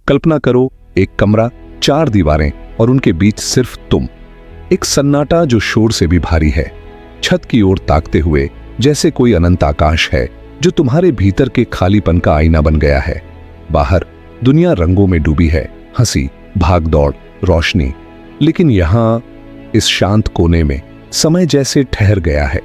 कल्पना करो, एक कमरा, 4 दीवारें और उनके बीच सिर्फ तुम। एक सन्नाटा जो शोर से भी भारी है, छत की ओर ताकते हुए जैसे कोई अनंत आकाश है जो तुम्हारे भीतर के खालीपन का आईना बन गया है। बाहर दुनिया रंगों में डूबी है, हंसी, भागदौड़, रोशनी। लेकिन यहां इस शांत कोने में समय जैसे ठहर गया है।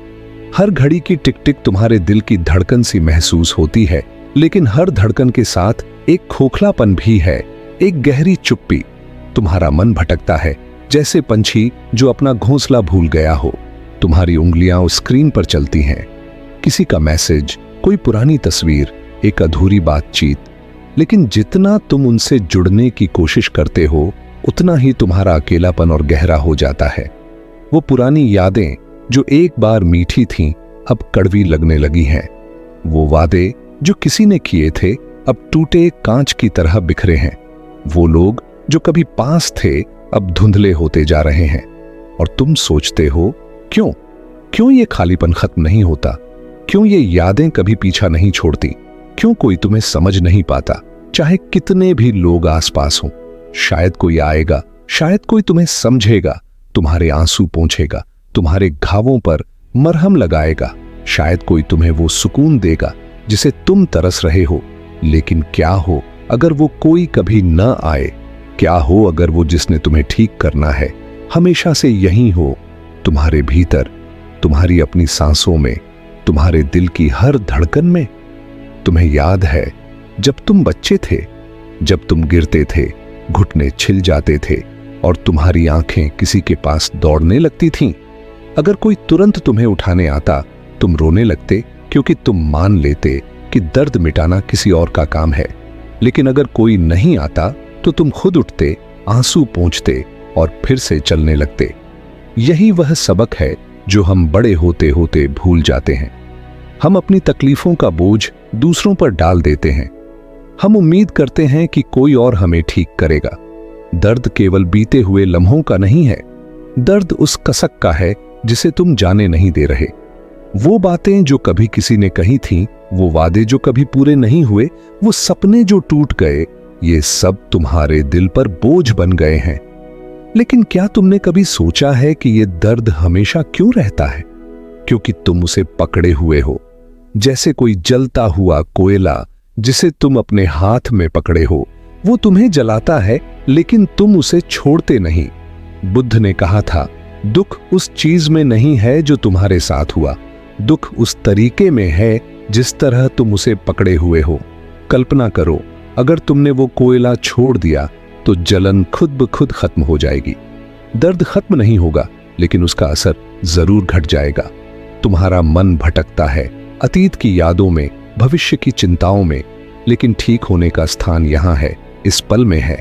हर घड़ी की टिक टिक तुम्हारे दिल की धड़कन सी महसूस होती है, लेकिन हर धड़कन के साथ एक खोखलापन भी है, एक गहरी चुप्पी। तुम्हारा मन भटकता है जैसे पंछी जो अपना घोंसला भूल गया हो। तुम्हारी उंगलियां उस स्क्रीन पर चलती हैं, किसी का मैसेज, कोई पुरानी तस्वीर, एक अधूरी बातचीत। लेकिन जितना तुम उनसे जुड़ने की कोशिश करते हो, उतना ही तुम्हारा अकेलापन और गहरा हो जाता है। वो पुरानी यादें जो एक बार मीठी थीं, अब कड़वी लगने लगी हैं। वो वादे जो किसी ने किए थे, अब टूटे कांच की तरह बिखरे हैं। वो लोग जो कभी पास थे, अब धुंधले होते जा रहे हैं। और तुम सोचते हो, क्यों ये खालीपन खत्म नहीं होता? क्यों ये यादें कभी पीछा नहीं छोड़ती? क्यों कोई तुम्हें समझ नहीं पाता, चाहे कितने भी लोग आसपास हों? शायद कोई आएगा, शायद कोई तुम्हें समझेगा, तुम्हारे आंसू पोंछेगा, तुम्हारे घावों पर मरहम लगाएगा। शायद कोई तुम्हें वो सुकून देगा जिसे तुम तरस रहे हो। लेकिन क्या हो अगर वो कोई कभी न आए? क्या हो अगर वो जिसने तुम्हें ठीक करना है हमेशा से यहीं हो, तुम्हारे भीतर, तुम्हारी अपनी सांसों में, तुम्हारे दिल की हर धड़कन में? तुम्हें याद है जब तुम बच्चे थे, जब तुम गिरते थे, घुटने छिल जाते थे और तुम्हारी आंखें किसी के पास दौड़ने लगती थीं? अगर कोई तुरंत तुम्हें उठाने आता, तुम रोने लगते क्योंकि तुम मान लेते कि दर्द मिटाना किसी और का काम है। लेकिन अगर कोई नहीं आता तो तुम खुद उठते, आंसू पोंछते और फिर से चलने लगते। यही वह सबक है जो हम बड़े होते होते भूल जाते हैं। हम अपनी तकलीफों का बोझ दूसरों पर डाल देते हैं। हम उम्मीद करते हैं कि कोई और हमें ठीक करेगा। दर्द केवल बीते हुए लम्हों का नहीं है, दर्द उस कसक का है जिसे तुम जाने नहीं दे रहे। वो बातें जो कभी किसी ने कही थीं, वो वादे जो कभी पूरे नहीं हुए, वो सपने जो टूट गए, ये सब तुम्हारे दिल पर बोझ बन गए हैं। लेकिन क्या तुमने कभी सोचा है कि ये दर्द हमेशा क्यों रहता है? क्योंकि तुम उसे पकड़े हुए हो, जैसे कोई जलता हुआ कोयला जिसे तुम अपने हाथ में पकड़े हो। वो तुम्हें जलाता है लेकिन तुम उसे छोड़ते नहीं। बुद्ध ने कहा था, दुख उस चीज में नहीं है जो तुम्हारे साथ हुआ, दुख उस तरीके में है जिस तरह तुम उसे पकड़े हुए हो। कल्पना करो, अगर तुमने वो कोयला छोड़ दिया तो जलन खुद ब खुद खत्म हो जाएगी। दर्द खत्म नहीं होगा, लेकिन उसका असर जरूर घट जाएगा। तुम्हारा मन भटकता है अतीत की यादों में, भविष्य की चिंताओं में, लेकिन ठीक होने का स्थान यहां है, इस पल में है।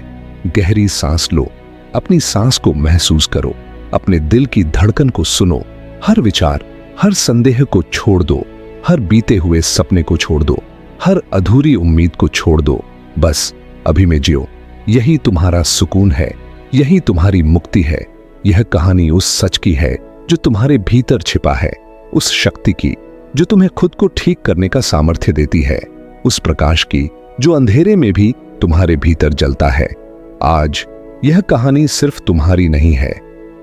गहरी सांस लो, अपनी सांस को महसूस करो, अपने दिल की धड़कन को सुनो। हर विचार, हर संदेह को छोड़ दो, हर बीते हुए सपने को छोड़ दो, हर अधूरी उम्मीद को छोड़ दो। बस अभी में जियो। यही तुम्हारा सुकून है, यही तुम्हारी मुक्ति है। यह कहानी उस सच की है जो तुम्हारे भीतर छिपा है, उस शक्ति की जो तुम्हें खुद को ठीक करने का सामर्थ्य देती है, उस प्रकाश की जो अंधेरे में भी तुम्हारे भीतर जलता है। आज यह कहानी सिर्फ तुम्हारी नहीं है,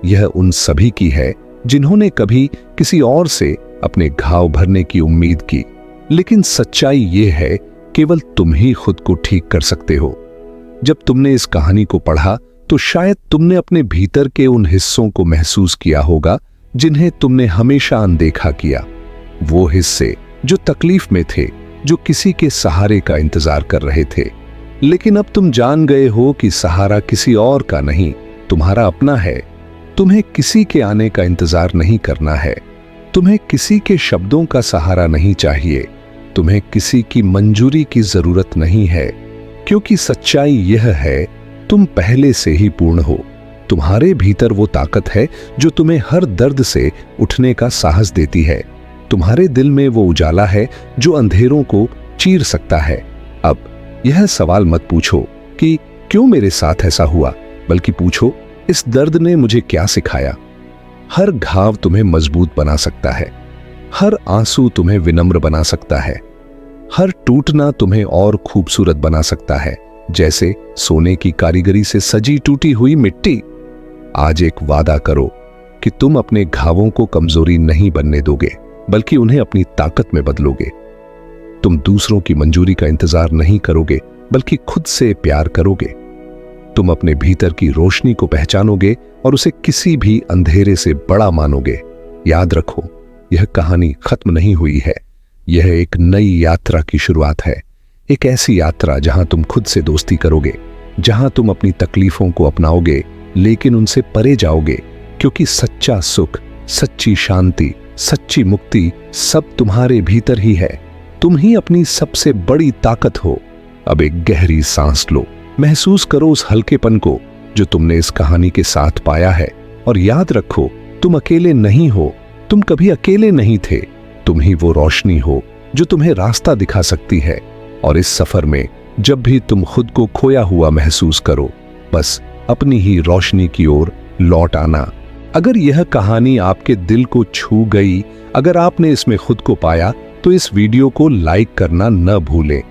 यह उन सभी की है जिन्होंने कभी किसी और से अपने घाव भरने की उम्मीद की। लेकिन सच्चाई यह है, केवल तुम ही खुद को ठीक कर सकते हो। जब तुमने इस कहानी को पढ़ा तो शायद तुमने अपने भीतर के उन हिस्सों को महसूस किया होगा जिन्हें तुमने हमेशा अनदेखा किया। वो हिस्से जो तकलीफ में थे, जो किसी के सहारे का इंतजार कर रहे थे। लेकिन अब तुम जान गए हो कि सहारा किसी और का नहीं, तुम्हारा अपना है। तुम्हें किसी के आने का इंतजार नहीं करना है, तुम्हें किसी के शब्दों का सहारा नहीं चाहिए, तुम्हें किसी की मंजूरी की जरूरत नहीं है। क्योंकि सच्चाई यह है, तुम पहले से ही पूर्ण हो। तुम्हारे भीतर वो ताकत है जो तुम्हें हर दर्द से उठने का साहस देती है। तुम्हारे दिल में वो उजाला है जो अंधेरों को चीर सकता है। अब यह सवाल मत पूछो कि क्यों मेरे साथ ऐसा हुआ, बल्कि पूछो इस दर्द ने मुझे क्या सिखाया। हर घाव तुम्हें मजबूत बना सकता है, हर आंसू तुम्हें विनम्र बना सकता है, हर टूटना तुम्हें और खूबसूरत बना सकता है। जैसे सोने की कारीगरी से सजी टूटी हुई मिट्टी। आज एक वादा करो कि तुम अपने घावों को कमजोरी नहीं बनने दोगे, बल्कि उन्हें अपनी ताकत में बदलोगे। तुम दूसरों की मंजूरी का इंतजार नहीं करोगे, बल्कि खुद से प्यार करोगे। तुम अपने भीतर की रोशनी को पहचानोगे और उसे किसी भी अंधेरे से बड़ा मानोगे। याद रखो, यह कहानी खत्म नहीं हुई है। यह एक नई यात्रा की शुरुआत है। एक ऐसी यात्रा जहां तुम खुद से दोस्ती करोगे, जहां तुम अपनी तकलीफों को अपनाओगे लेकिन उनसे परे जाओगे, क्योंकि सच्चा सुख, सच्ची शांति, सच्ची मुक्ति सब तुम्हारे भीतर ही है। तुम ही अपनी सबसे बड़ी ताकत हो। अब एक गहरी सांस लो, महसूस करो उस हल्केपन को जो तुमने इस कहानी के साथ पाया है, और याद रखो, तुम अकेले नहीं हो। तुम कभी अकेले नहीं थे। तुम ही वो रोशनी हो जो तुम्हें रास्ता दिखा सकती है। और इस सफर में जब भी तुम खुद को खोया हुआ महसूस करो, बस अपनी ही रोशनी की ओर लौट आना। अगर यह कहानी आपके दिल को छू गई, अगर आपने इसमें खुद को पाया, तो इस वीडियो को लाइक करना न भूलें।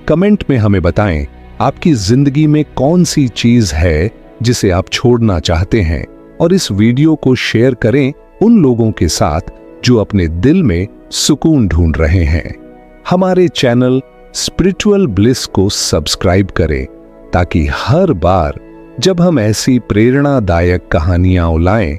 कमेंट में हमें बताएं आपकी जिंदगी में कौन सी चीज है जिसे आप छोड़ना चाहते हैं, और इस वीडियो को शेयर करें उन लोगों के साथ जो अपने दिल में सुकून ढूंढ रहे हैं। हमारे चैनल स्पिरिचुअल ब्लिस को सब्सक्राइब करें, ताकि हर बार जब हम ऐसी प्रेरणादायक कहानियां लाएं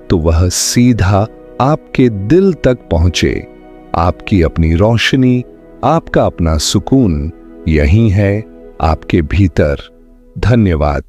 तो वह सीधा आपके दिल तक पहुंचे। आपकी अपनी रोशनी, आपका अपना सुकून यही है आपके भीतर। धन्यवाद।